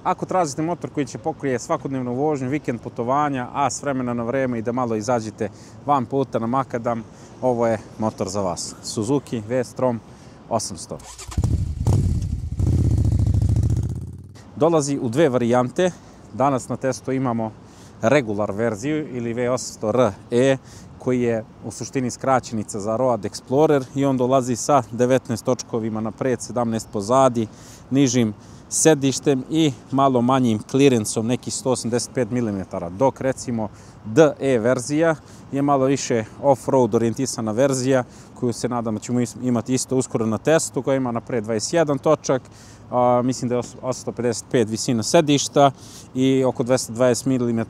Ako tražite motor koji će pokrije svakodnevnu vožnju, vikend putovanja, a s vremena na vreme i da malo izađete van puta na makadam, ovo je motor za vas. Suzuki V-Strom 800. Dolazi u dve varijante. Danas na testu imamo regular verziju ili V800RE koji je u suštini skraćenica za Road Explorer i on dolazi sa 19 točkovima napred, 17 pozadi, nižim sedištem i malo manjim clearanceom, nekih 185 mm, dok recimo DE verzija je malo više off-road orijentisana verzija koju se nadam da ćemo imati isto uskoro na testu, koja ima napred 21 točak, mislim da je 855 visina sedišta i oko 220 mm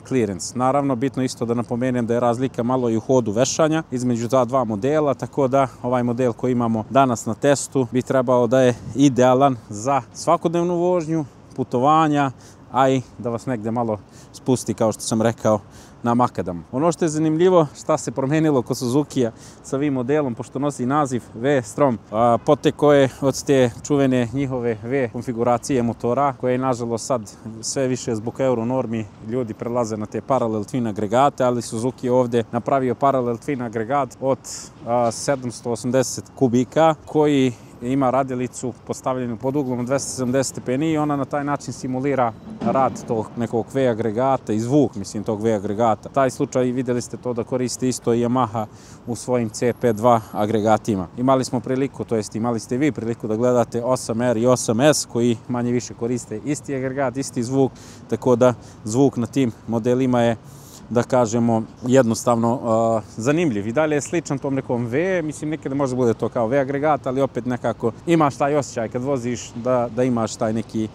clearance. Naravno, bitno isto da napomenem da je razlika malo i u hodu vešanja između ta dva modela, tako da ovaj model koji imamo danas na testu bi trebao da je idealan za svakodnevnu vožnju, putovanja, a i da vas negde malo spusti, kao što sam rekao, na makadam. Ono što je zanimljivo, šta se promenilo kod Suzukija sa ovim modelom, pošto nosi naziv V-Strom, potekao je od te čuvene njihove V konfiguracije motora, koje je nažalost sad sve više zbog euro normi ljudi prelaze na te parallel twin agregate, ali Suzuki je ovdje napravio parallel twin agregat od 780 kubika koji ima radilicu postavljenu pod uglom 270 stepeni i ona na taj način simulira rad tog nekog V agregata i zvuk, mislim, tog V agregata. Taj slučaj vidjeli ste to da koristi isto i Yamaha u svojim CP2 agregatima. Imali smo priliku, to jest imali ste vi priliku da gledate 8R i 8S koji manje više koriste isti agregat, isti zvuk, tako da zvuk na tim modelima je, da kažemo, jednostavno zanimljiv. I dalje je sličan tom nekom V, mislim nekada možda bude to kao V agregat, ali opet nekako imaš taj osjećaj kad voziš da imaš taj neki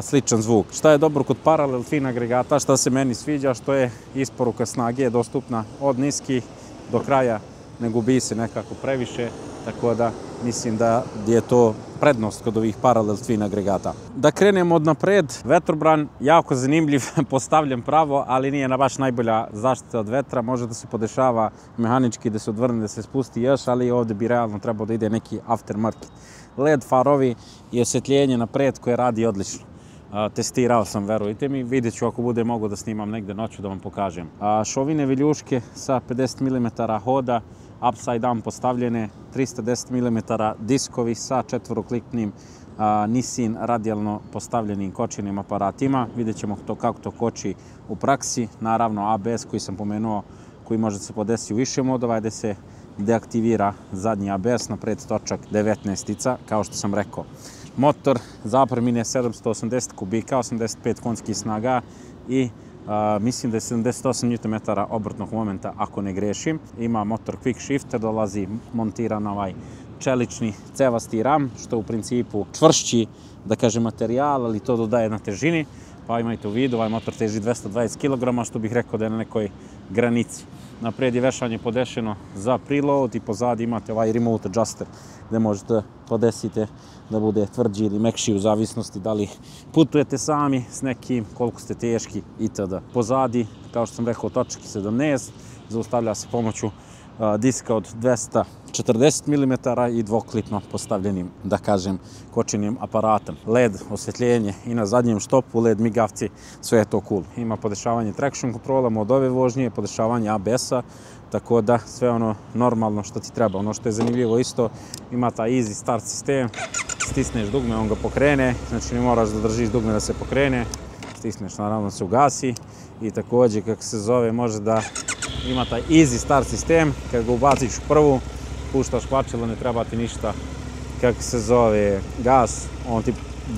sličan zvuk. Šta je dobro kod parallel twin agregata, šta se meni sviđa, što je isporuka snage dostupna od niskih do kraja, ne gubi se nekako previše, tako da mislim da je to prednost kod ovih parallel twin agregata. Da krenemo od napred, vetrobran jako zanimljiv, postavljen pravo, ali nije na baš najbolja zaštita od vetra, može da se podešava mehanički, da se odvrne, da se spusti još, ali ovdje bi realno trebao da ide neki aftermarket. LED farovi i osvetljenje napred koje radi odlično. Testirao sam, verujte mi, vidjet ću ako bude mogo da snimam negde noću da vam pokažem. Šovine viljuške sa 50 mm hoda, upside down postavljene, 310 mm diskovi sa četvoroklipnim Nissin radijalno postavljenim kočenim aparatima. Vidjet ćemo kako to koči u praksi. Naravno ABS koji sam pomenuo, koji može se podesiti u više modova, gde se deaktivira zadnji ABS na pred točak 19-ica, kao što sam rekao. Motor zapremine 780 kubika, 85 konjskih snaga i mislim da je 78 Nm obrtnog momenta, ako ne grešim. Ima motor quick shifter, dolazi montiran ovaj čelični cevasti ram, što u principu čvršći, da kažem, materijal, ali to dodaje na težini. Pa imajte u vidu, ovaj motor teži 220 kg, što bih rekao da je na nekoj granici. Napred je vešanje podešeno za preload i pozadi imate ovaj remote adjuster gde možete podesite da bude tvrđi ili mekši u zavisnosti da li putujete sami s nekim, koliko ste teški itd. Pozadi, kao što sam rekao, točak 17, zaustavlja se pomoću diska od 240 mm i dvoklipno postavljenim, da kažem, kočenim aparatom. LED osvetljenje i na zadnjem štopu, LED migavci, sve je to cool. Ima podešavanje traction kontrola, mod ove vožnje, podešavanje ABS-a, tako da sve ono normalno što ti treba. Ono što je zanimljivo isto, ima taj easy start sistem, stisneš dugme, on ga pokrene, znači ne moraš da držiš dugme da se pokrene, stisneš, naravno se ugasi i također, kako se zove, može da ima taj easy start sistem, kad ga ubaciš u prvu, puštaš kvačilo, ne treba ti ništa, kako se zove, gas, on ti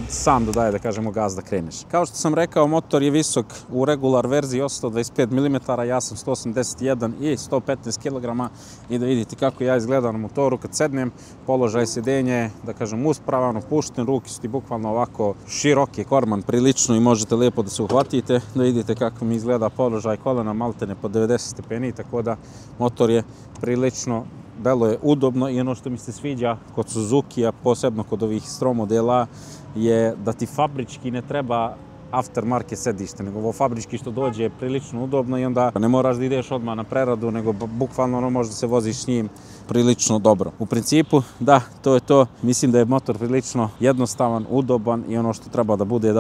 sam dodaje, da kažemo, gas da kreneš. Kao što sam rekao, motor je visok u regular verziji 125 mm, ja sam 181 i 115 kg i da vidite kako ja izgledam na motoru kad sednem, položaj sedenja, da kažem, uspravan, opušten, ruke su ti bukvalno ovako široke, korman prilično i možete lijepo da se uhvatite, da vidite kako mi izgleda položaj kolena, maltene po 90 stepeni, tako da motor je prilično, delo je udobno i ono što mi se sviđa kod Suzukija, posebno kod ovih Strom modela, je da ti fabrički ne treba aftermarket sedište, nego ovo fabrički što dođe je prilično udobno i onda ne moraš da ideš odmah na preradu, nego bukvalno ono možda se voziš s njim prilično dobro. U principu, da, to je to. Mislim da je motor prilično jednostavan, udoban i ono što treba da bude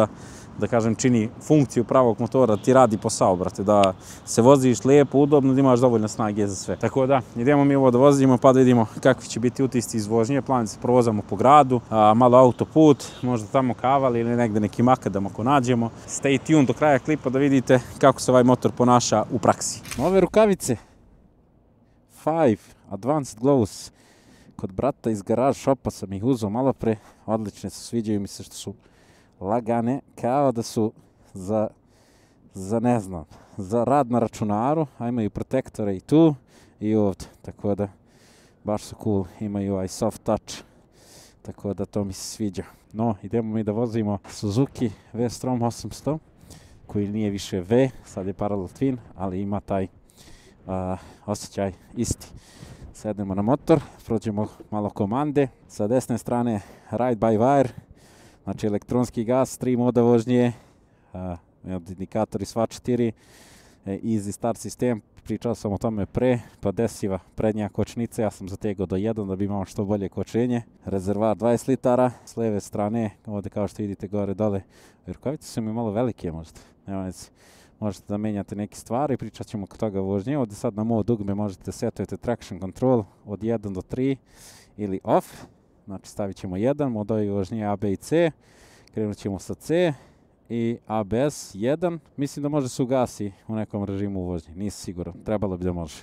da kažem, čini funkciju pravog motora, ti radi posao, brate, da se voziš lijepo, udobno, da imaš dovoljno snage za sve. Tako da, idemo mi ovo da vozimo pa da vidimo kakvi će biti utisci iz vožnje. Plan se provozamo po gradu, malo autoput, možda tamo Kaval ili negde neki makadam ako nađemo. Stay tuned do kraja klipa da vidite kako se ovaj motor ponaša u praksi. Nove rukavice 5 Advanced Gloves kod brata iz Garage Shopa sam ih uzeo malo pre, odlične su, sviđaju mi se što su lagane, kao da su za ne znam, za rad na računaru, a imaju protektore i tu i ovdje, tako da baš su cool, imaju ovaj soft touch, tako da to mi se sviđa. No, idemo mi da vozimo Suzuki V-Strom 800, koji nije više V, sad je parallel twin, ali ima taj osjećaj isti. Sednemo na motor, prođemo malo komande, sa desne strane Ride by Wire, znači elektronski gas, 3 moda vožnje, indikatori sva 4, easy start sistem, pričao sam o tome pre, pa desiva prednja kočnica, ja sam zategao do 1 da bi imao što bolje kočenje, rezervar 20 litara, s leve strane, ovdje kao što vidite gore dole, rukavice su mi malo velike možda, možete da menjate neke stvari, pričat ćemo kod toga vožnje, ovdje sad na mod dugme možete setujete traction control od 1 do 3 ili off, znači stavit ćemo 1, modovi vožnje A, B i C, krenut ćemo sa C i ABS 1, mislim da može se ugasi u nekom režimu vožnje, nisam siguran, trebalo bi da može.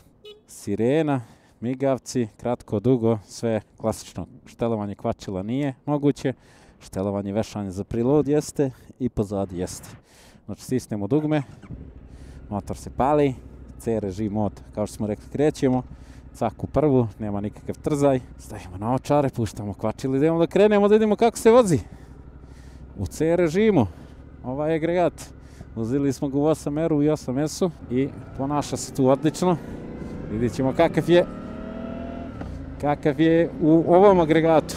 Sirena, migavci, kratko, dugo, sve klasično, štelovanje kvačila nije moguće, štelovanje vešanja za preload jeste i pozadi jeste. Znači stisnemo dugme, motor se pali, C režim mod, kao što smo rekli krećemo, cak u prvu, nema nikakav trzaj, stavimo na očare, puštamo kvačili, idemo da krenemo, da vidimo kako se vozi. U C režimu, ovaj agregat, vozili smo ga u 8R-u i 8S-u i ponaša se tu odlično. Vidjet ćemo kakav je u ovom agregatu.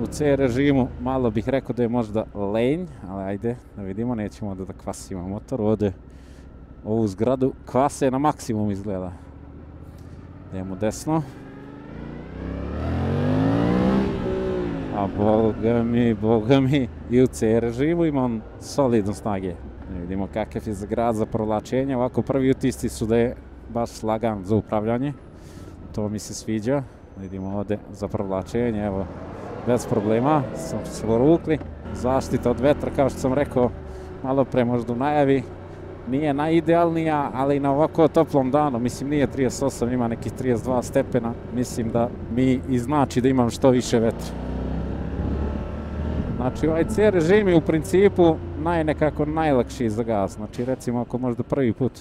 U C režimu malo bih rekao da je možda lenj, ali ajde da vidimo, nećemo da kvasimo motor. Ovdje ovu zgradu kvase na maksimum izgleda. Idemo desno. A boga mi, i u C režimu ima on solidno snage. Vidimo kakav je za grad, za provlačenje. Ovako prvi utisci su da je baš lagan za upravljanje. To mi se sviđa. Vidimo ovdje za provlačenje, evo, bez problema, smo se vorukli. Zaštita od vetra, kao što sam rekao malo pre možda u najavi, nije najidealnija, ali na ovako toplom danu, mislim nije 38, ima nekih 32 stepena, mislim da mi i znači da imam što više vetra. Znači ovaj C režim je u principu nekako najlakši za gas, znači recimo ako možda prvi put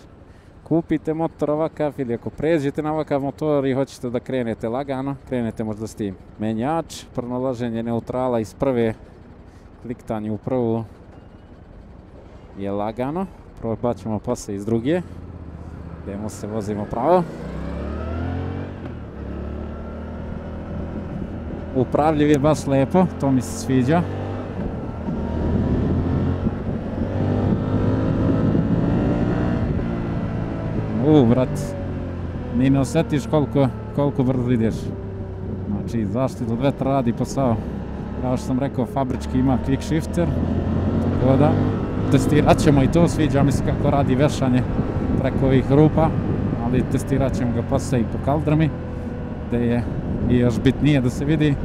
kupite motor ovakav ili ako pređete na ovakav motor i hoćete da krenete lagano, krenete možda s tim. Menjač, pronalaženje neutrala iz prve, kliktanje u prvu je lagano, probat ćemo posle iz druge, idemo se vozimo pravo. Upravljiv je baš lepo, to mi se sviđa. Brat, ni ne osjetiš koliko brzo ideš. Znači, zaštita od vetra radi posao. Kao što sam rekao, fabrički ima quick shifter. Tako da, testirat ćemo i to, sviđa mi se kako radi vešanje preko ovih rupa. Ali testirat ćemo ga posle i po kaldrmi, gde je i još bitnije da se vidi.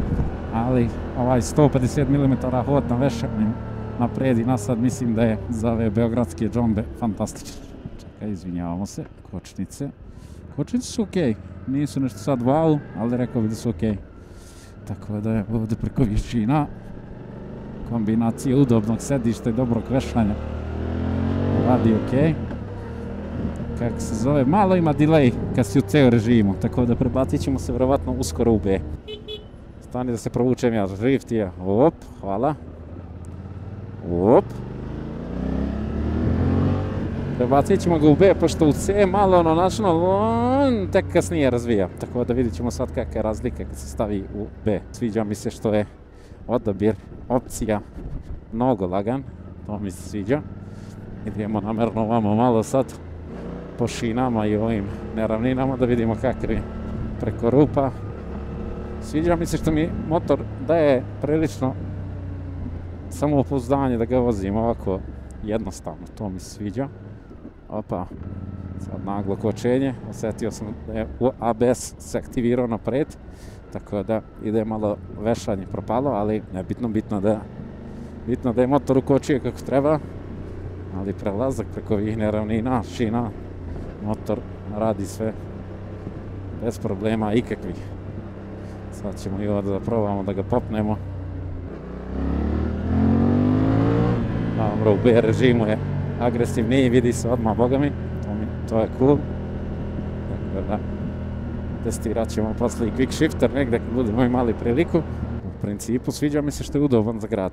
Ali ovaj 150 mm hod na vešanju napred i nasad mislim da je za ove beogradske džombe fantastično. Izvinjavamo se, kočnice. Kočnice su okej, nisu nešto sad wow, ali rekao bi da su okej. Tako da je ovdje preko višina kombinacija udobnog sedišta i dobrog vešanja radi okej. Kako se zove, malo ima delay kad si u C režimu, tako da prebacit ćemo se vjerovatno uskoro u B. Stani da se provučem ja, drift je, op, hvala. Op. Prebacit ćemo ga u B, pošto u C malo ono načino, tek kasnije razvija. Tako da vidit ćemo sad kakva je razlika kad se stavi u B. Sviđa mi se što je odabir opcija mnogo lagan. to mi se sviđa. Idemo namerno ovamo malo sad po šinama i ovim neravninama da vidimo kakav je preko rupa. Sviđa mi se što mi motor daje prilično samopouzdanje da ga vozim ovako jednostavno, to mi se sviđa. Opa, sad naglo kočenje, osjetio sam da je ABS se aktivirao napred, tako da ide malo vešanje propalo, ali nebitno, bitno da je motor ukočio kako treba, ali prelazak preko ovih neravnina, šina, motor radi sve bez problema ikakvih. Sad ćemo i ovdje da probamo da ga popnemo. Dobro, u B režimu je agresivniji, vidi se odmah, boga mi, to je cool. Tako da, testirat ćemo posle i quick shifter negdje kad budemo imali priliku. U principu sviđa mi se što je udoban za grad.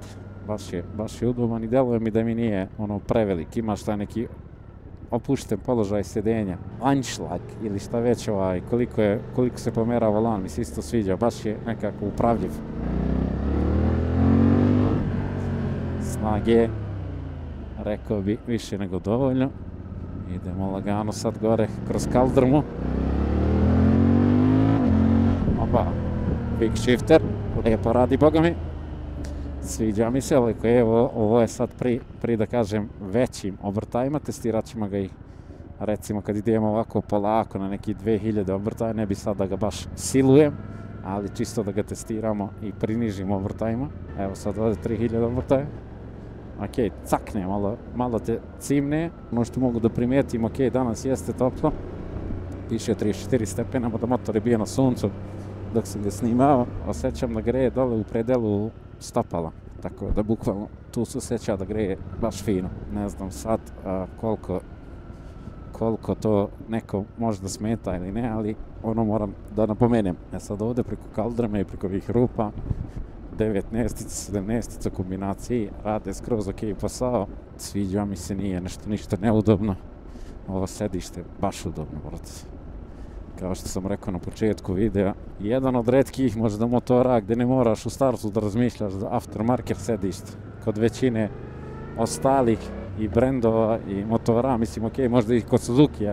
Baš je udoban i deluje mi da mi nije prevelik. Imaš taj neki opušten položaj sjedenja, anšlag ili šta već koliko se pomera volan, mi se isto sviđa, baš je nekako upravljiv. Snage, rekao bi, više nego dovoljno. Idemo lagano sad gore kroz kaldrmu. Opa, quick shifter, lijepo radi, boga mi. Sviđa mi se, ali ovo je sad pri da kažem većim obrtajima, testirat ćemo ga i recimo kad idemo ovako polako na neki 2000 obrtaja, ne bi sad da ga baš silujem, ali čisto da ga testiramo i prinižimo obrtajima. Evo sad ovdje 3000 obrtaja. Ok, cakne, malo te cimne. Ono što mogu da primetim, ok, danas jeste toplo. Piše 34 stepena, da motor je bio na suncu dok sam ga snimao. Osjećam da greje dole u predelu stopala. Tako da bukvalno tu se osjeća da greje baš fino. Ne znam sad koliko to neko možda smeta ili ne, ali ono moram da napomenem. Sad ovdje preko kaldrme i preko ovih rupa 19-ica, 17-ica kombinaciji rade skroz ok posao. Sviđa mi se, nije ništa neudobno. Ovo sedište je baš udobno, brate. Kao što sam rekao na početku videa, jedan od retkih možda motora gdje ne moraš u startu da razmišljaš za aftermarket sedište. Kod većine ostalih i brendova i motora, mislim ok, možda i kod Suzuki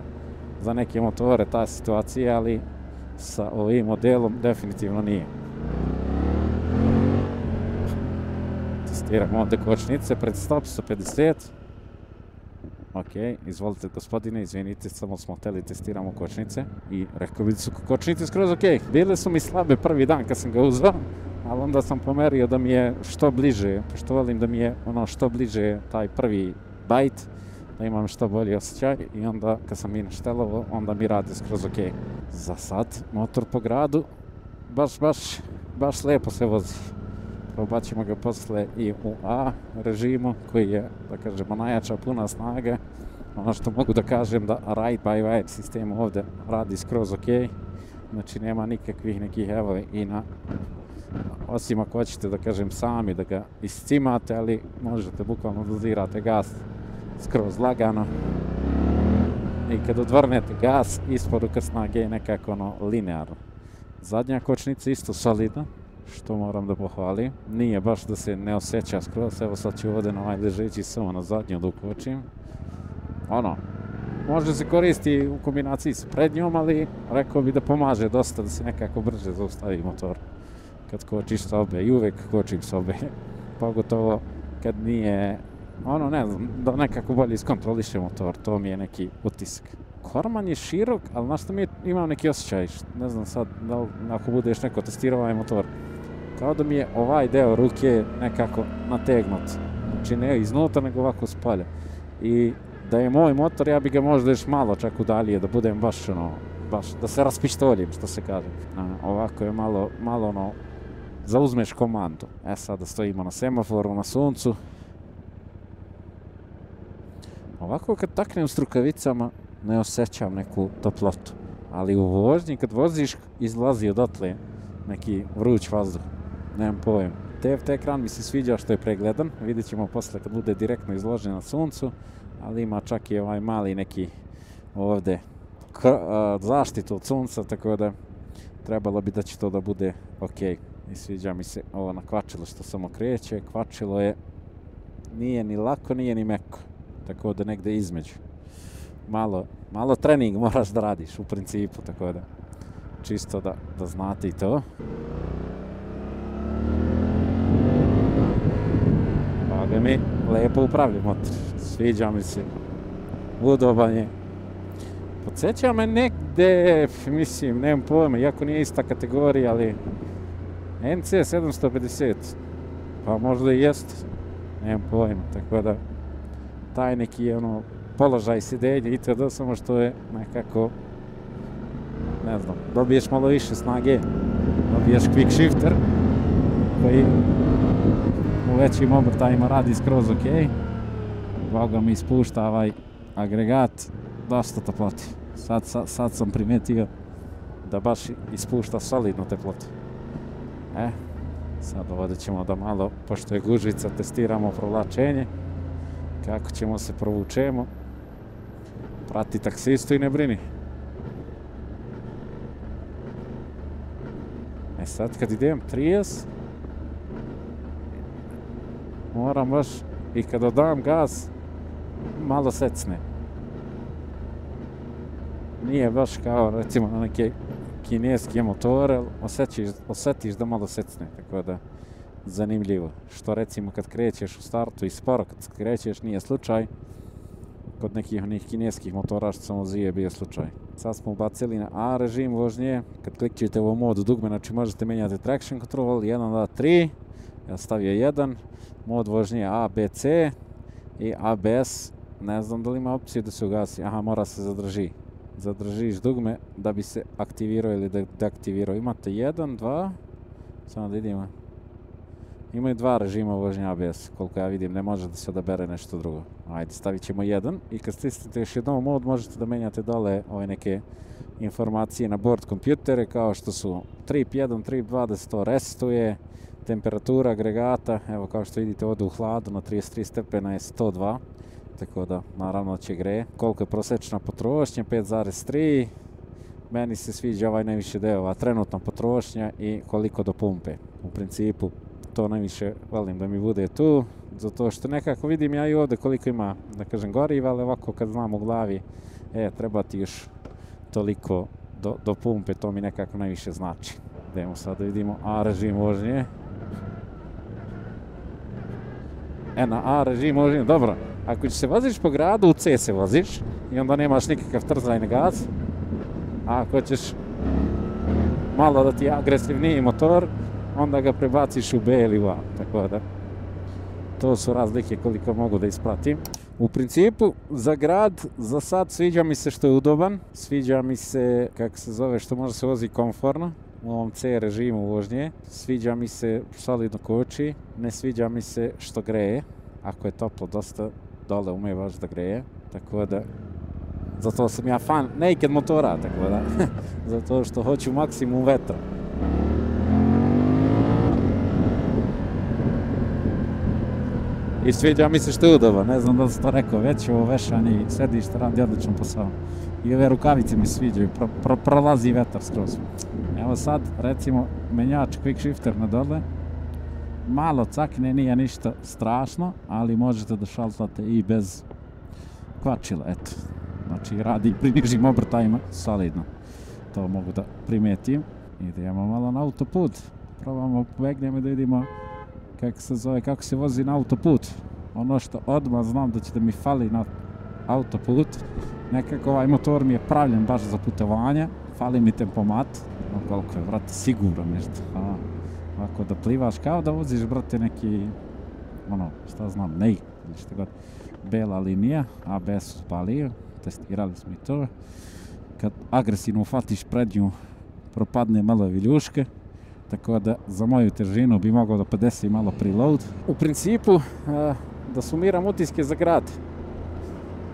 za neke motore ta situacija, ali sa ovim modelom definitivno nije. Testiramo ovdje kočnice pred stop 150. Ok, izvolite gospodine, izvinite, samo smo hteli testiramo kočnice i rekao bili su kočnice skroz ok. Bile su mi slabe prvi dan kad sam ga uzeo, ali onda sam pomerio da mi je što bliže, pošto volim da mi je što bliže taj prvi bajt, da imam što bolji osjećaj i onda kad sam i naštelovo, onda mi radi skroz ok. Za sad, motor po gradu, baš lijepo se vozi. Probat ćemo ga posle i u A režimu koji je, da kažemo, najjača puna snaga. Ono što mogu da kažem da ride by wire sistem ovdje radi skroz ok. Znači nema nikakvih nekih evo i na, osim ako hoćete da kažem sami da ga iscimate, ali možete bukvalno dozirate gas skroz lagano. I kad odvrnete gas, isporuka snage je nekako linearno. Zadnja kočnica isto solidna, što moram da pohvalim. Nije baš da se ne osjeća skroz, evo sad ću ovdje na ovaj ležeći samo na zadnju da ukočim. Može se koristi u kombinaciji s prednjom, ali rekao bi da pomaže dosta da se nekako brže zaustavi motor kad kočiš s obe i uvek kočim s obe. Pogotovo kad nije, ne znam, da nekako bolje iskontroliše motor, to mi je neki utisak. Korman je širok, ali znaš što mi imam neki osjećaj, ne znam sad, ako budeš neko testirao ovaj motor, kao da mi je ovaj deo ruke nekako nategnut. Znači ne iznutra, nego ovako spolja. I da je moj motor, ja bi ga možda još malo čak udaljio, da budem baš da se raspištoljim, što se kaže. Ovako je malo zauzmeš komandu. Sada stojimo na semaforu, na suncu. Ovako kad taknem s rukavicama, ne osjećam neku toplotu. Ali u vožnji, kad voziš, izlazi odatle neki vruć vazduh. Nemam pojem. TFT ekran mi se sviđa što je pregledan. Vidjet ćemo posle kad bude direktno izložen na suncu. Ali ima čak i ovaj mali neki ovdje zaštitu od sunca, tako da trebalo bi da će to da bude ok. I sviđa mi se ovo na kvačilo što samo kreće. Kvačilo je nije ni lako, nije ni meko. Tako da negde između. Malo trening moraš da radiš u principu, tako da čisto da znate i to. Boga mi, lepo upravlja motor. Sviđa mi se. Udoban je. Podsjeća me negde, mislim, nemam pojma, iako nije ista kategorija, ali NC 750. Pa možda i jest. Nemam pojma, tako da taj neki položaj sidenja itd. Samo što je nekako, ne znam, dobiješ malo više snage, dobiješ quick shifter koji u većim obrtajima radi skroz ok. Boga mi ispušta ovaj agregat dosta toplote. Sad sam primetio da baš ispušta solidno teplotu. Sad ovdje ćemo da malo, pošto je gužvica, testiramo provlačenje. Kako ćemo se provučemo. Prati taksistu i ne brini. Sad kad idem 30, moram baš i kada dam gas, malo secne. Nije baš kao recimo na neke kineske motore, osjetiš da malo secne, tako da zanimljivo. Što recimo kad krećeš u startu i sporo kad krećeš nije slučaj, kod nekih onih kineskih motora što sam vozio je bio slučaj. Sad smo ubacili na A režim vožnje, kad klikćete u mod dugme, znači možete menjati traction control, 1, 2, 3, ja stavio 1, mod vožnje A, B, C i ABS, ne znam da li ima opciju da se ugasi, aha, mora se zadrži. Zadržiš dugme da bi se aktivirao ili deaktivirao. Imate 1, 2, samo da vidimo. Imaju 2 režima vožnje ABS, koliko ja vidim, ne može da se odabere nešto drugo. Ajde, stavit ćemo 1 i kad stisnete još jednom mod možete da menjate dole ove neke informacije na board kompjutere kao što su trip 1, trip 2 da se to restuje, temperatura agregata, evo kao što vidite ovdje u hladu na 33 stepena je 102, tako da naravno će greje. Koliko je prosječna potrošnja, 5,3, meni se sviđa ovaj najviše deo, ova trenutna potrošnja i koliko do pumpe. U principu to najviše volim da mi bude tu, zato što nekako vidim ja i ovdje koliko ima, da kažem, goriva, ali ovako kad znam u glavi, treba ti još toliko do pumpe, to mi nekako najviše znači. Idemo sad da vidimo A režim vožnje. Na A režim vožnje, dobro, ako se voziš po gradu, u C se voziš i onda nemaš nikakav trzajni gaz, a ako ćeš malo da ti je agresivniji motor, onda ga prebaciš u B ili u A, tako da to su razlike koliko mogu da ispratim. U principu, za grad, za sad sviđa mi se što je udoban, sviđa mi se, kako se zove, što može se vozi komfortno, u ovom C režimu vožnje, sviđa mi se solidno koči, ne sviđa mi se što greje, ako je toplo dosta, dole ume baš da greje, tako da, zato sam ja fan naked motora, tako da, zato što hoću maksimum vetra. I sviđa mi se što je udoban, ne znam da li sam to rekao, već ovo vešanje i sedište radi odličan posao. I ove rukavice mi sviđaju, prolazi vetar skroz. Evo sad, recimo, menjač quick shifter na dole, malo cakne, nije ništa strašno, ali možete da šaltate i bez kvačila, eto. Znači radi pri nižim obrtajima solidno, to mogu da primetim. Idemo malo na autoput, probamo pobegnemo da vidimo kako se zove, kako se vozi na autoput. Ono što odmah znam da će da mi fali na autoput, nekako ovaj motor mi je pravljen baš za putovanja, fali mi tempomat, koliko je, brate, sigurno nešto. Ovako da plivaš kao da voziš, brate, neki, šta znam, nej, ili što god, bela linija, ABS spalio, testirali smo i to. Kad agresivno ufatiš prednju, propadne malo viljuške, tako da za moju težinu bi mogao da podesi malo preload. U principu, da sumiram utiske za grad.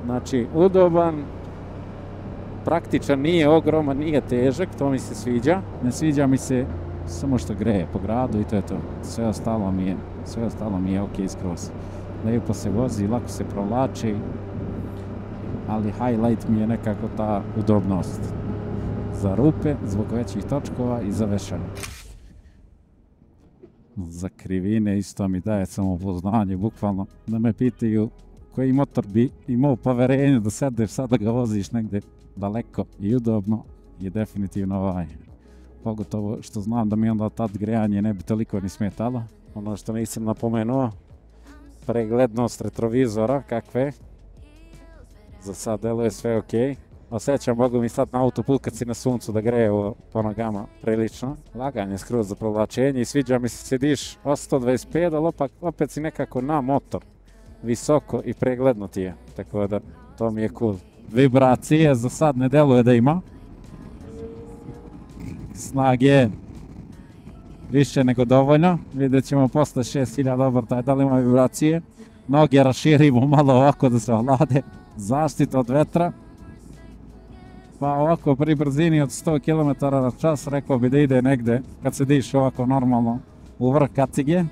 Znači, udoban, praktičan, nije ogroman, nije težak, to mi se sviđa. Ne sviđa mi se samo što greje po gradu i to je to. Sve ostalo mi je ok skroz. Lepo se vozi, lako se provlači, ali highlight mi je nekako ta udobnost. Za rupe, zbog većih točkova i za vešanje. za krivine isto mi daje samopouzdanje, bukvalno da me pitaju koji motor bi imao poverenje da sedeš sad da ga voziš negdje daleko i udobno je definitivno ovaj. Pogotovo što znam da mi onda tad grejanje ne bi toliko ni smetalo. Ono što nisam napomenuo, preglednost retrovizora kakve. Za sad deluje sve ok. Osjećam, mogu mi sad na autoput kad si na suncu da greje po nogama prilično. Laganje skroz za provlačenje i sviđa mi se sediš o 125, ali opet si nekako na motor. Visoko i pregledno ti je, tako da to mi je cool. Vibracije za sad ne deluje da ima. Snage više nego dovoljno. Vidjet ćemo posle 6000 obrtaja da li ima vibracije. Noge raširimo malo ovako da se ohlade. Zaštita od vetra. Pa ovako pri brzini od 100 km na čas rekao bi da ide negde kad se diš ovako normalno u vrh kacige.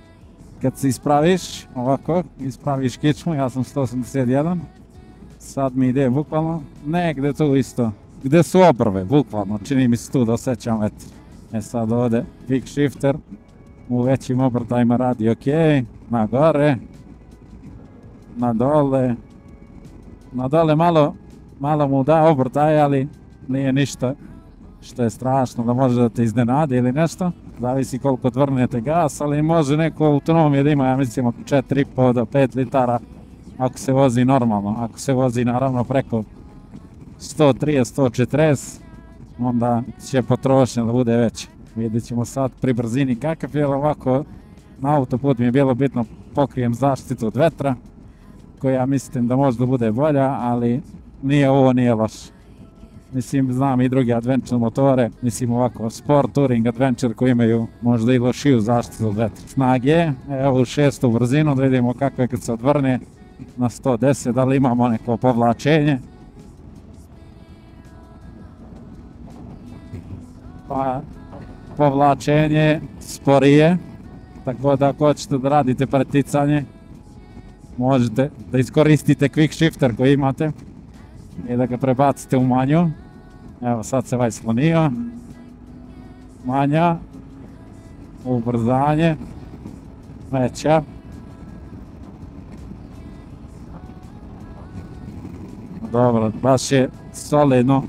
Kad se ispraviš ovako, ispraviš kičmu, ja sam 181. Sad mi ide bukvalno negde tu isto. Gde su obrve, bukvalno, čini mi se tu da osjećam vetar. Sad ovdje quick shifter u većim obrtajima radi ok, na gore, na dole malo mu da obrtaj, ali nije ništa što je strašno da može da te iznenadi ili nešto. Zavisi koliko tvrnete gas, ali može neko autonomije da ima, ja mislim, od 4,5 do 5 litara ako se vozi normalno. Ako se vozi naravno preko 130, 140, onda će potrošnja da bude veća. Vidjet ćemo sad pri brzini kakav je, ovako na autoput mi je bilo bitno pokrijem zaštitu od vetra, koja mislim da možda bude bolja, ali nije loš. Mislim, znam i druge adventure motore, mislim ovako sport, touring, adventure koji imaju možda i lošiju zaštitu od vetra. Snage, evo u 6. brzinu, da vidimo kako je kad se odvrne na 110, da li imamo neko povlačenje. Pa povlačenje sporije, tako da ako hoćete da radite preticanje, možete da iskoristite quick shifter koji imate i da ga prebacite u manju. Evo sad se ovaj sklonio. Manja, ubrzanje, veća. Dobro, baš je solidno,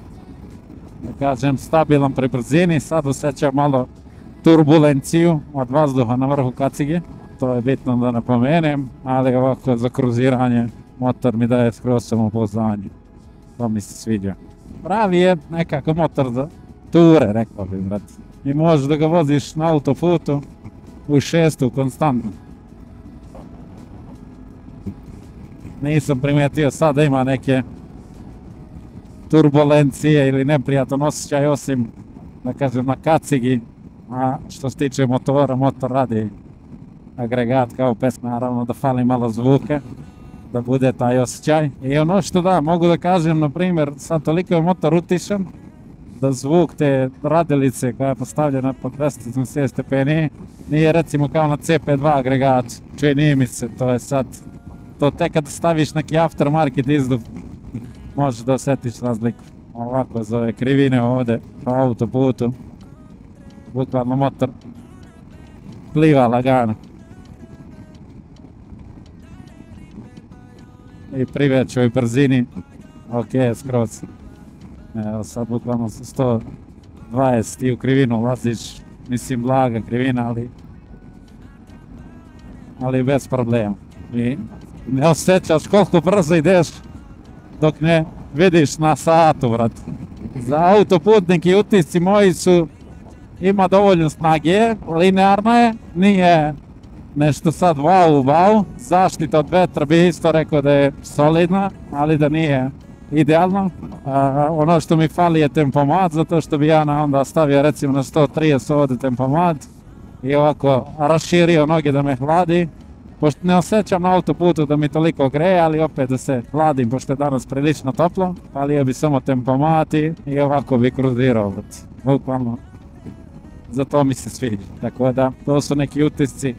da kažem, stabilan pri brzini. Sad osjećam malo turbulenciju od vazduha na vrhu kacige. To je bitno da napomenem, ali ovako za kruziranje motor mi daje skroz samopouzdanje. To mi se sviđa. Pravi je nekako motor za ture, rekao bih, brate. I možeš da ga voziš na autoputu u 6 konstantno. Nisam primijetio sad da ima neke turbulencije ili neprijatan osjećaj osim, da kažem, na kacigi. A što se tiče motora, motor radi agregat kao pes, naravno da fali malo zvuka, da bude taj osjećaj. I ono što da, mogu da kažem, na primjer, sad toliko je motor utišan, da zvuk te radilice koja je postavljena po 270 stepeni, nije recimo kao na CP2 agregat, čini mi se, to je sad, to tek kad staviš neki aftermarket izduv, možeš da osjetiš razliku. Ovako za ove krivine ovdje po autoputu, bukvalno motor pliva lagano. I pri većoj brzini, ok, skroz. Evo sad bukvalno 120 i u krivinu ulaziš, mislim blaga krivina, ali bez problema. I ne osjećaš koliko brzo ideš dok ne vidiš na satu, vrat. Za autoputnike utisci moji su, ima dovoljno snage, linearna je, nije nešto sad wow. Zaštita od vetra bi isto rekao da je solidna, ali da nije idealno. Ono što mi fali je tempomat, zato što bi ja onda stavio recimo na 130 ovdje tempomat i ovako raširio noge da me hladi. Pošto ne osjećam na autoputu da mi toliko greje, ali opet da se hladim, pošto je danas prilično toplo, palio bi samo tempomati i ovako bi kruzirao. Bukvalno, za to mi se sviđa. Tako da, to su neki utisci,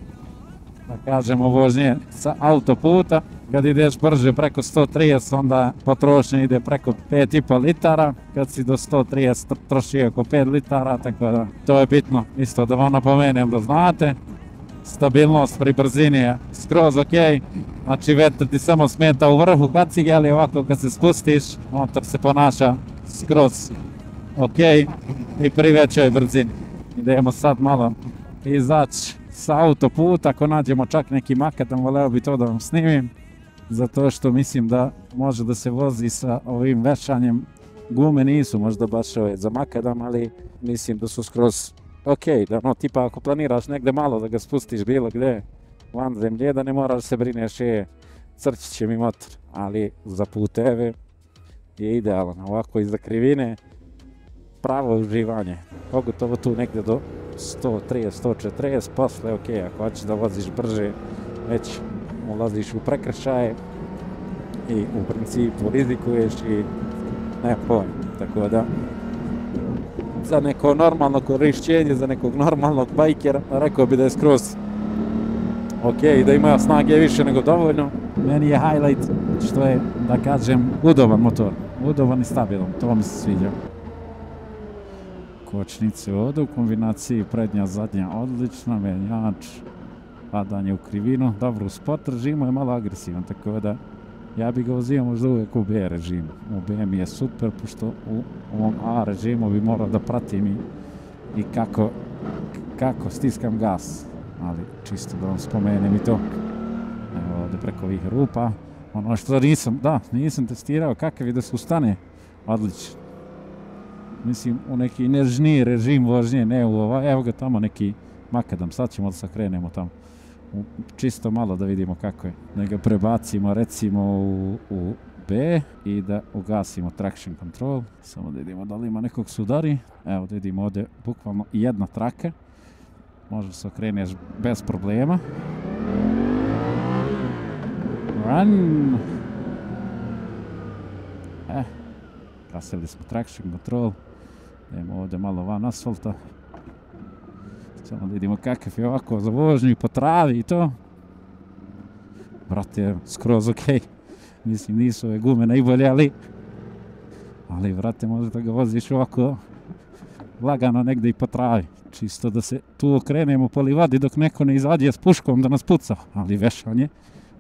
da kažemo, vožnje sa autoputa. Kad ideš brže preko 130, onda potrošnja ide preko 5,5 litara. Kad si do 130 troši oko 5 litara, tako da to je bitno isto da vam napomenem da znate. stabilnost pri brzini je skroz ok. Znači vetar ti samo smeta u vrhu kacige, ali ovako kad se spustiš, motor se ponaša skroz ok i pri većoj brzini. Idemo sad malo izaći sa autoputa, ako nađemo čak neki makadam, voleo bi to da vam snimim, zato što mislim da može da se vozi sa ovim vešanjem. Gume nisu možda baš ove za makadam, ali mislim da su skroz ok, da no, tipa ako planiraš negde malo da ga spustiš bilo gde van zemlje, da ne moraš se brineš crčit će mi motor, ali za puteve je idealan, ovako iza krivine pravo uživanje, pogotovo tu negde do 130, 140, posle ok, ako hoćeš da voziš brže, već ulaziš u prekršaje i u principu rizikuješ i ne pojma, tako da za neko normalno korišćenje, za nekog normalnog bajkera, rekao bi da je skroz ok, da ima snage više nego dovoljno. Meni je highlight što je, da kažem, udoban motor, udoban i stabilan, to mi se sviđa. Kočnice ovdje u kombinaciji prednja, zadnja odlična, menjač, padanje u krivinu, dobro u sport režimu je malo agresivan, tako da ja bi ga uzio možda uvijek u B režimu. U B mi je super, pošto u ovom A režimu bi morao da pratim i kako stiskam gas. Ali čisto da vam spomenem i to. Evo ovdje preko ovih rupa. Ono što nisam testirao kakav je da se ustane. Odlično. Mislim u neki nežniji režim vožnje, ne u ovaj. Evo ga tamo neki makadam, sad ćemo da se krenemo tamo. Čisto malo da vidimo kako je. Da ga prebacimo recimo u B i da ugasimo traction control. Samo da vidimo da li ima nekog sudari. Evo da vidimo ovdje bukvalno jedna traka. Može se okreneš bez problema. Run! Gasili smo traction control. Idemo ovdje malo van asfalta. Samo da vidimo kakav je ovako za vožnju i po travi i to. Brate, skroz ok. Mislim, nisu ove gume najbolje, ali brate, može da ga voziš ovako lagano negde i po travi. Čisto da se tu okrenemo po livadi dok neko ne izađe s puškom da nas puca. Ali vešanje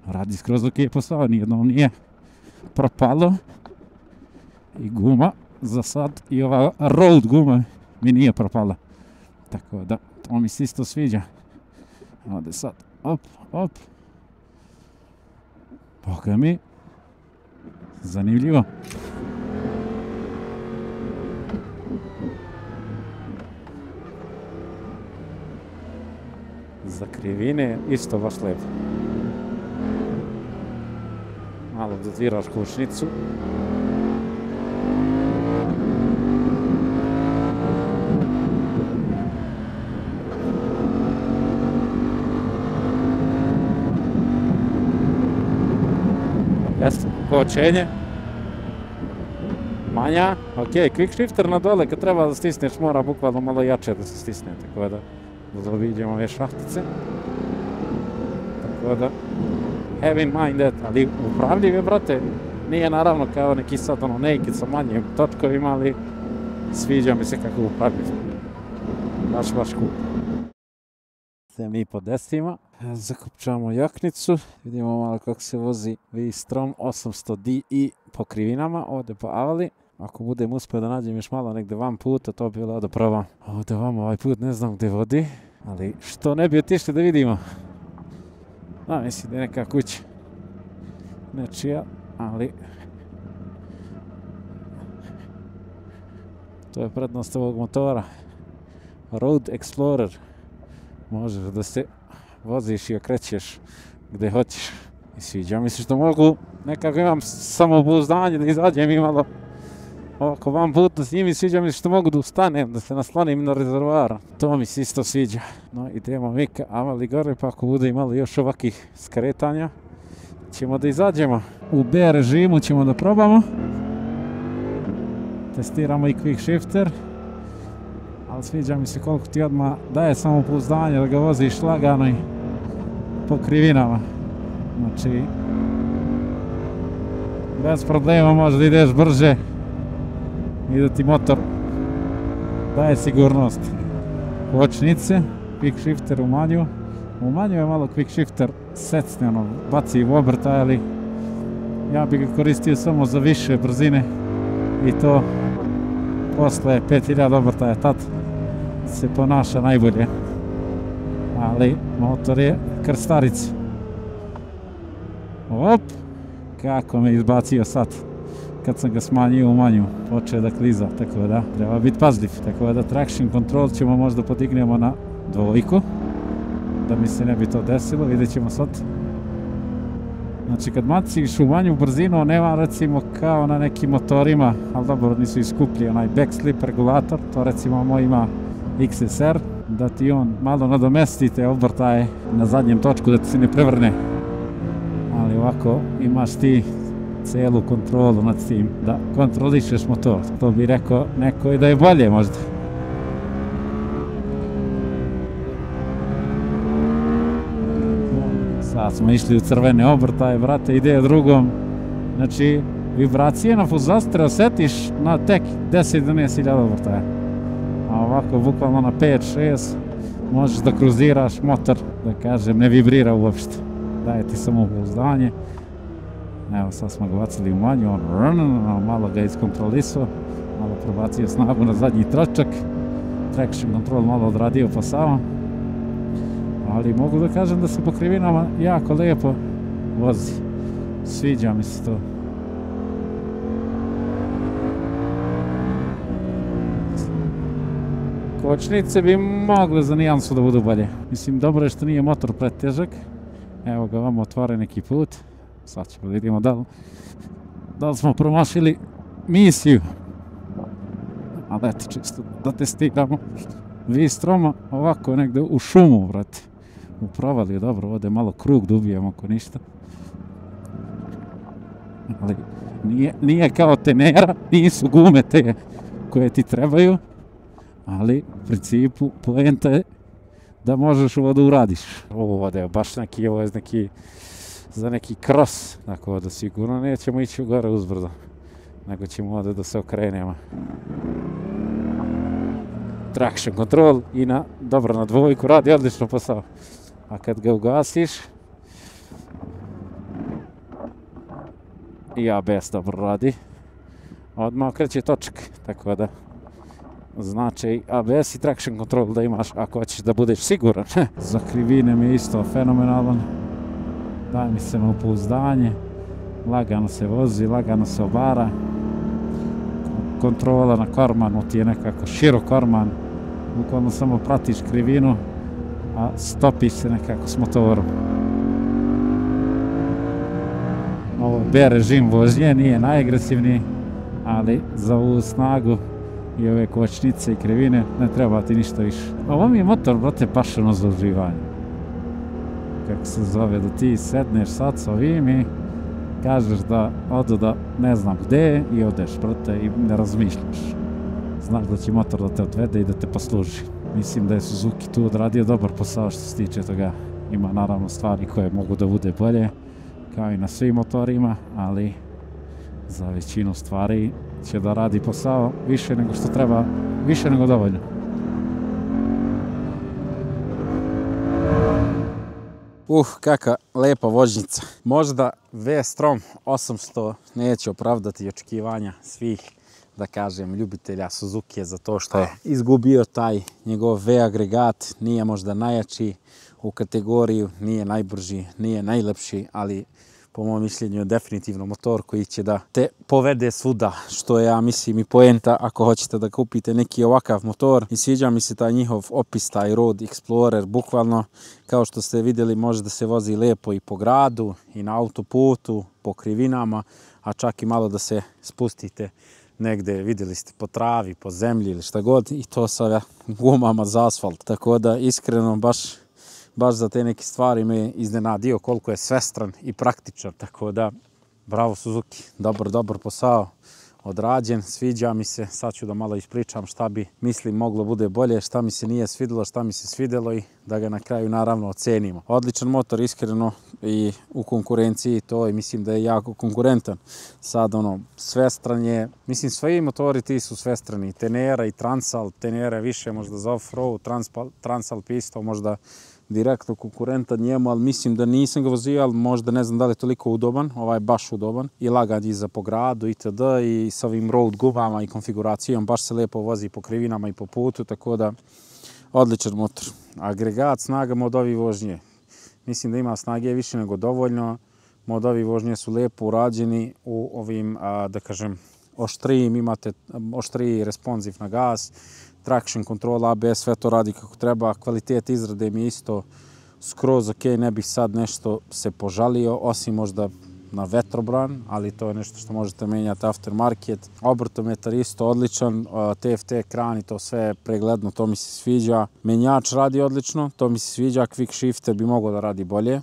radi skroz ok posao, nijednom nije propalo. I guma, za sad, i ova road guma mi nije propala. Tako da, to mi se isto sviđa. Ovdje sad, op. Boga mi, zanimljivo. Za krivine isto baš lepo. Malo doziraš kočnicu. Jeste, kočenje. Manja, ok, quick shifter na dole, kad treba da stisneš mora bukvalno malo jače da se stisne, tako da vidimo ove šahtice. Tako da, have in mind that, ali upravljiv je, brate, nije naravno kao neki sad ono naked sa manjim točkovima, ali sviđa mi se kako upravljiv. Baš cool. Se mi podesimo, zakopčamo jaknicu, vidimo malo kako se vozi V-Strom 800DI po krivinama, ovdje po avali. Ako budem uspio da nađem još malo negdje van puta, to bi bilo da probam. Ovdje vam ovaj put ne znam gdje vodi, ali što ne bi otišli da vidimo. Mislim da je neka kuća. Nečija, ali to je prednost ovog motora. Road Explorer. Možeš da se voziš i okrećeš gdje hoćeš. I sviđa mi se što mogu, nekako imam samopouzdanje da izađem i malo ovako van putno s njim i sviđa mi se što mogu da ustanem, da se naslonim na rezervoar. To mi se isto sviđa. No, idemo mi ka avali gore, pa ako bude imalo još ovakvih skretanja, ćemo da izađemo. U B režimu ćemo da probamo. Testiramo i quick shifter. Ali sviđa mi se koliko ti odmah daje samopouzdanje da ga voziš lagano i po krivinama. Znači, bez problema može da ideš brže i da ti motor daje sigurnost. Kočnice, quick shifter u manju, Umanjuje malo quick shifter, secne, ono, baci u obrtaj, ali ja bih ga koristio samo za više brzine i to posle 5000 obrtaja, tad se ponaša najbolje. Ali motor je krstarica. Op, kako me izbacio sad. Kad sam ga smanjio u manju, počeo da kliza, tako da treba biti pazljiv. Tako da traction control ćemo možda podignemo na 2, da mi se ne bi to desilo, vidjet ćemo sad. Znači kad maciš u manju brzinu, nema recimo kao na nekim motorima, ali dobro nisu iskuplji onaj backslip regulator, to recimo moj ima XSR, da ti on malo nadomesti te obrtaje na zadnjem točku da ti se ne prevrne. Ali ovako imaš ti celu kontrolu nad tim, da kontrolišeš motor. To bi rekao neko i da je bolje možda. Sad smo išli u crvene obrtaje, brate, ide drugom. Znači, vibracije na fuzastre osjetiš na tek 10-12 obrtaja. A ovako, bukvalno na 5-6, možeš da kruziraš motor, da kažem, ne vibrira uopšte. Daje ti samo pouzdanje. Evo, sad smo ga bacili u manju, on malo ga iskontrolisao, malo probacio snagu na zadnji tračak, traction control malo odradio posao, ali mogu da kažem da se po krivinama jako lijepo vozi. Sviđa mi se to. Kočnice bi mogle za nijansu da budu bolje. Mislim, dobro je što nije motor pretežak. Evo ga, vam otvore neki put. Sad ćemo da vidimo da li smo promašili misiju. Ali eto, čisto da testiramo. V-stroma ovako negde u šumu, brate. U provali je dobro, ovdje malo krug dubijemo ako ništa. Ali nije kao tenera, nisu gume te koje ti trebaju. Ali u principu poenta je da možeš ovo da uradiš. Ovo je baš neki, ovo je za neki cross, tako da sigurno nećemo ići u gore uzbrdo, nego ćemo ovdje da se okrenemo. Traction control i dobro, na 2 radi odlično posao. A kad ga ugasiš, i ABS dobro radi. Odmah okreće točak, tako da znači ABS i traction control da imaš ako hoćeš da budeš siguran. Za krivine mi je isto fenomenalan. Daj mi samopouzdanje, lagano se vozi, lagano se obara. Kontrola na kormanu ti je nekako širok korman, bukvalno samo pratiš krivinu, a stopiš se nekako s motorom. Ovo B režim vožnje nije najagresivniji, ali za ovu snagu i ove kočnice i krivine ne treba ti ništa više. Ovo mi je motor, brate, pašano za uživanje. Kako se zove, da ti sedneš sad s ovim i kažeš da odu da ne znam gde i odeš, brate, i ne razmišljaš. Znaš da će motor da te odvede i da te posluži. Mislim da je Suzuki tu odradio dobar posao što se tiče toga. Ima naravno stvari koje mogu da bude bolje, kao i na svim motorima, ali za većinu stvari će da radi posao više nego što treba, više nego dovoljno. Kakva lepa vožnjica. Možda V-Strom 800 neće opravdati očekivanja svih, da kažem, ljubitelja Suzuki za to što je izgubio taj njegov V-agregat, nije možda najjači u kategoriju, nije najbrži, nije najlepši, ali po mom mišljenju je definitivno motor koji će da te povede svuda, što je, ja mislim, i poenta ako hoćete da kupite neki ovakav motor. I sviđa mi se taj njihov opis, taj Road Explorer, bukvalno, kao što ste vidjeli, može da se vozi lijepo i po gradu, i na autoputu, po krivinama, a čak i malo da se spustite negde, vidjeli ste, po travi, po zemlji ili šta god, i to sa gumama za asfalt. Tako da, iskreno, baš za te neke stvari me iznenadio koliko je svestran i praktičan, tako da bravo Suzuki, dobar posao odrađen, sviđa mi se. Sad ću da malo ispričam šta bi mislim moglo bude bolje, šta mi se nije svidjelo, šta mi se svidjelo i da ga na kraju naravno ocenimo. Odličan motor, iskreno, i u konkurenciji to, i mislim da je jako konkurentan. Sad svestran je, mislim svi motori ti su svestrani, Tenera i Transalp. Tenera je više možda za off-road, Transalp isto možda direktno konkurentan njemu, ali mislim da nisam ga vozio, ali možda ne znam da li je toliko udoban, ovaj je baš udoban i lagan i za po gradu itd. I s ovim road gumama i konfiguracijom baš se lijepo vozi po krivinama i po putu, tako da odličan motor. Agregat, snaga, modovi vožnje. Mislim da ima snage više nego dovoljno. Modovi vožnje su lijepo urađeni u ovim, da kažem, oštrijim, imate oštriji responsiv na gas, traction control, ABS, sve to radi kako treba. Kvalitet izrade mi je isto skroz ok, ne bih sad nešto se požalio, osim možda na vetrobran, ali to je nešto što možete menjati aftermarket. Obrtometar isto odličan, TFT ekran i to sve pregledno, to mi se sviđa. Menjač radi odlično, to mi se sviđa, quick shifter bi mogao da radi bolje.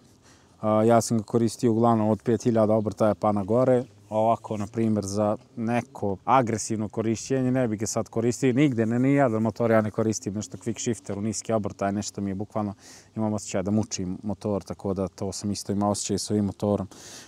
Ja sam ga koristio uglavnom od 5000 obrtaja pa na gore. Ovako, na primjer, za neko agresivno korišćenje ne bih ga sad koristio nigde, ni jedan motor ja ne koristim nešto quick shifter u niski obrtaj, nešto mi je bukvalno, imam osjećaj da mučim motor, tako da to sam isto imao osjećaj s ovim motorom.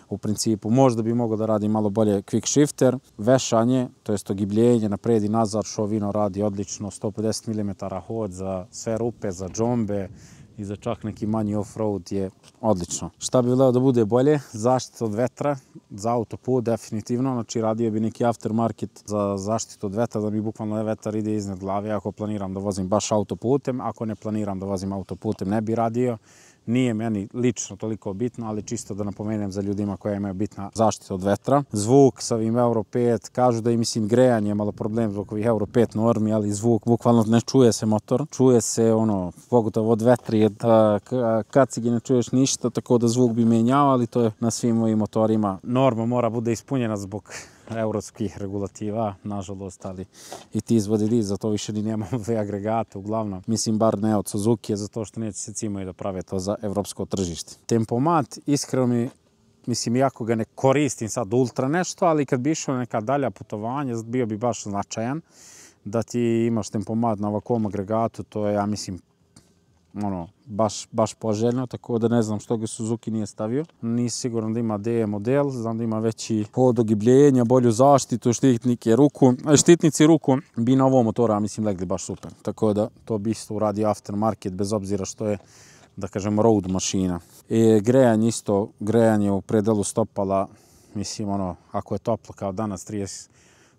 U principu, možda bi mogao da radi malo bolje quick shifter, vešanje, to jest ogibljenje, napred i nazad, šovino radi odlično, 150 mm hod za sve rupe, za džombe, i za čak neki manji off-road je odlično. Šta bi voleo da bude bolje? Zaštita od vetra za autoput definitivno, znači radio bi neki aftermarket za zaštitu od vetra, da mi bukvalno vetar ide iznad glave ako planiram da vozim baš autoputem, ako ne planiram da vozim autoputem ne bi radio. Nije meni lično toliko bitno, ali čisto da napomenem za ljudima koja imaju bitna zaštita od vetra. Zvuk sa ovim Euro 5, kažu da i mislim grejanje je malo problem zbog ovih Euro 5 normi, ali zvuk bukvalno ne čuje se motor. Čuje se ono, pogotovo od vetri, kacigi ne čuješ ništa, tako da zvuk bi menjao, ali to je na svim ovim motorima. Norma mora bude ispunjena zbog evropskih regulativa, nažalost, ali i ti izvodili, zato više ni nemamo dve agregate, uglavnom. Mislim, bar ne od Suzuki, zato što neće se cimaju da prave to za evropsko tržište. Tempomat, iskreno mislim, jako ga ne koristim sad ultra nešto, ali kad bi išao neka dalja putovanja, bio bi baš značajan da ti imaš tempomat na ovakvom agregatu, to je, ja mislim, baš poželjno, tako da ne znam što ga Suzuki nije stavio. Nisam siguran da ima DE model, znam da ima veći hod ogibljenja, bolju zaštitu, štitnici ruku bi na ovom motora, mislim, legli baš super. Tako da to bi isto uradio aftermarket, bez obzira što je, da kažem, road mašina. Grejanje isto, grejanje u predelu stopala, mislim, ako je toplo kao danas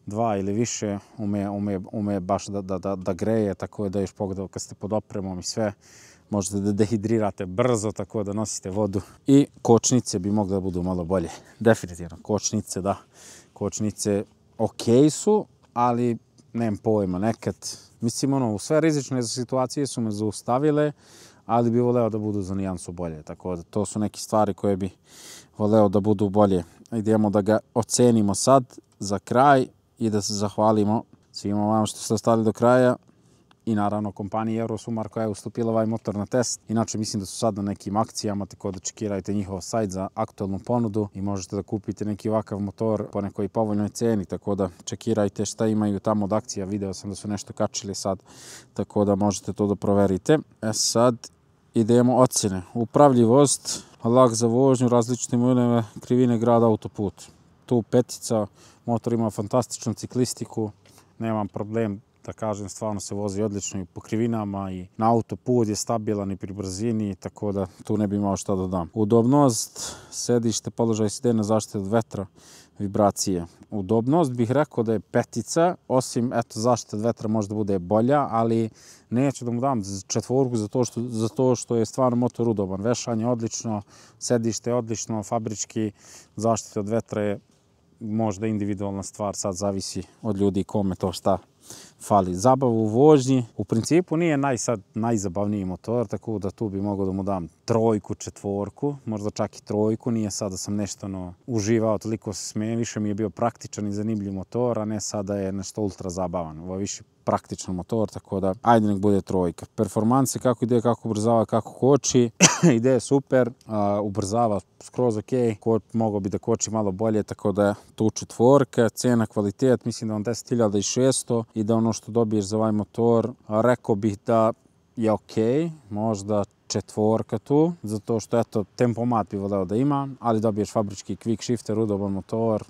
32 ili više, ume baš da greje, tako da još pogledao kad ste pod opremom i sve, možete da dehidrirate brzo, tako da nosite vodu. I kočnice bi mogle da budu malo bolje. Definitivno, kočnice, da. Kočnice ok su, ali nemam pojma, nekad. Mislim, u sve rizične situacije su me zaustavile, ali bi voleo da budu za nijansu bolje. Tako da to su neke stvari koje bi voleo da budu bolje. Idemo da ga ocenimo sad za kraj i da se zahvalimo svima vam što ste ostali do kraja. I naravno kompaniji Eurosumar koja je ustupila ovaj motor na test. Inače mislim da su sad na nekim akcijama, tako da čekirajte njihov sajt za aktualnu ponudu i možete da kupite neki ovakav motor po nekoj povoljnoj ceni, tako da čekirajte šta imaju tamo od akcija. Video sam da su nešto kačili sad, tako da možete to da proverite. Sad idemo ocjene. Upravljivost, lak za vožnju, različite muneve, krivine, grad, autoput. Tu petica, motor ima fantastičnu ciklistiku, nemam problem da kažem, stvarno se vozi odlično i po krivinama i na autoput je stabilan i pri brzini, tako da tu ne bi imao šta da dam. Udobnost, sedište, položaj sidena, zaštite od vetra, vibracije. Udobnost bih rekao da je petica, osim zaštite od vetra možda bude bolja, ali neću da mu dam četvorku zato što je stvarno motor udoban. Vešanje odlično, sedište odlično, fabrički, zaštite od vetra je možda individualna stvar, sad zavisi od ljudi kome to šta fali. Zabavu u vožnji, u principu nije najzabavniji motor, tako da tu bi mogao da mu dam trojku, četvorku, možda čak i trojku, nije sad da sam nešto uživao, toliko se smijem, više mi je bio praktičan i zanimljiv motor, a ne sada je nešto ultra zabavan. Ovo je više praktičan motor, tako da ajde nek bude trojka. Performanse, kako ide, kako ubrzava, kako koči, ide je super, ubrzava skroz ok, mogao bi da koči malo bolje, tako da je tu četvorka. Cena, kvalitet, mislim da on 10.600 i da ono što dobiješ za ovaj motor, rekao bih da je ok, možda četvorka tu, zato što tempomat bi voleo da ima, ali dobiješ fabrički quick shifter, udoban motor,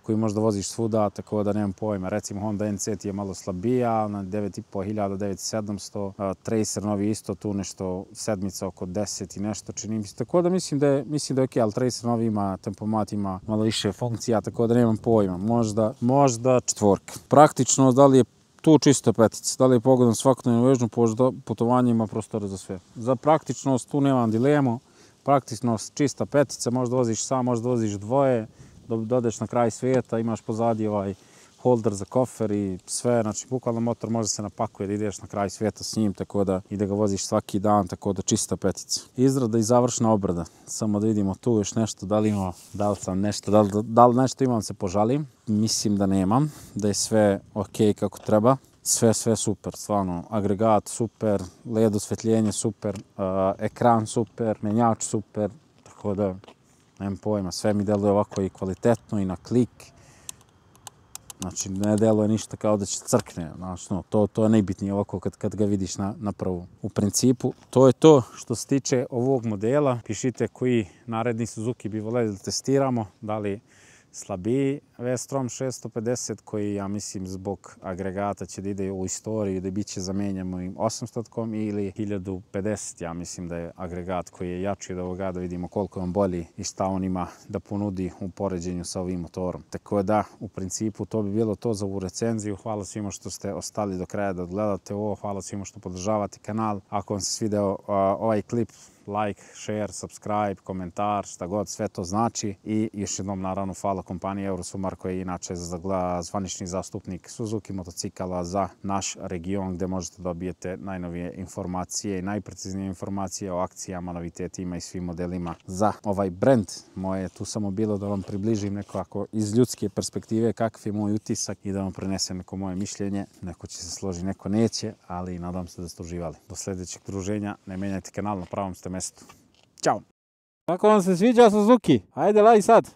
koji možda voziš svuda, tako da nemam pojma. Recimo Honda NC ti je malo slabija, na 9.500, 9.700, Tracer novi isto tu nešto, sedmica oko 10 i nešto čini mi se. Tako da mislim da je ok, ali Tracer novi ima tempomat, ima malo više funkcija, tako da nemam pojma. Možda četvorka. Praktično, da li je tu čisto petica, da li je pogodan svakodnevnu vežnu putovanje, ima prostora za sve. Za praktičnost tu nemam dilemu, praktičnost čista petica, možda voziš sam, možda voziš dvoje, dodeš na kraj svijeta, imaš pozadnji holder za kofer i sve, znači bukvalno motor može se napakuje da ideš na kraj svijeta s njim, tako da i da ga voziš svaki dan, tako da čista petica. Izrada i završna obrada, samo da vidimo tu još nešto, da li nešto imam se požalim, mislim da nemam, da je sve ok kako treba. Sve super, stvarno, agregat super, LED osvetljenje super, ekran super, menjač super, tako da nemam pojma, sve mi deluje ovako i kvalitetno i na klik. Znači, ne deluje ništa kao da će crkne, znači, to je najbitnije ovako kad ga vidiš na prvu. U principu, to je to što se tiče ovog modela. Pišite koji naredni Suzuki bi voljeli da testiramo, da li slabiji V-Strom 650 koji, ja mislim, zbog agregata će da ide u istoriju, da bit će zamenjamo im 800-kom ili 1050, ja mislim da je agregat koji je jači od ovoga, da vidimo koliko je on bolji i šta on ima da ponudi u poređenju sa ovim motorom. Tako da, u principu, to bi bilo to za ovu recenziju. Hvala svima što ste ostali do kraja da odgledate ovo, hvala svima što podržavate kanal. Ako vam se svideo ovaj klip, like, share, subscribe, komentar, šta god, sve to znači. I još jednom, naravno, hvala kompaniji Eurosumar koja je inače zvanični zastupnik Suzuki motocikala za naš region gdje možete dobijete najnovije informacije i najpreciznije informacije o akcijama, novitetima i svim modelima za ovaj brand. Moje je tu samo bilo da vam približim nekako iz ljudske perspektive kakav je moj utisak i da vam prenesem neko moje mišljenje. Neko će se složiti, neko neće, ali nadam se da ste uživali. Do sljedećeg druženja, ne menjajte kanal, na pravom ste mjestu. Ćao! Kako vam se sviđa Suzuki? Ajde, laj sad!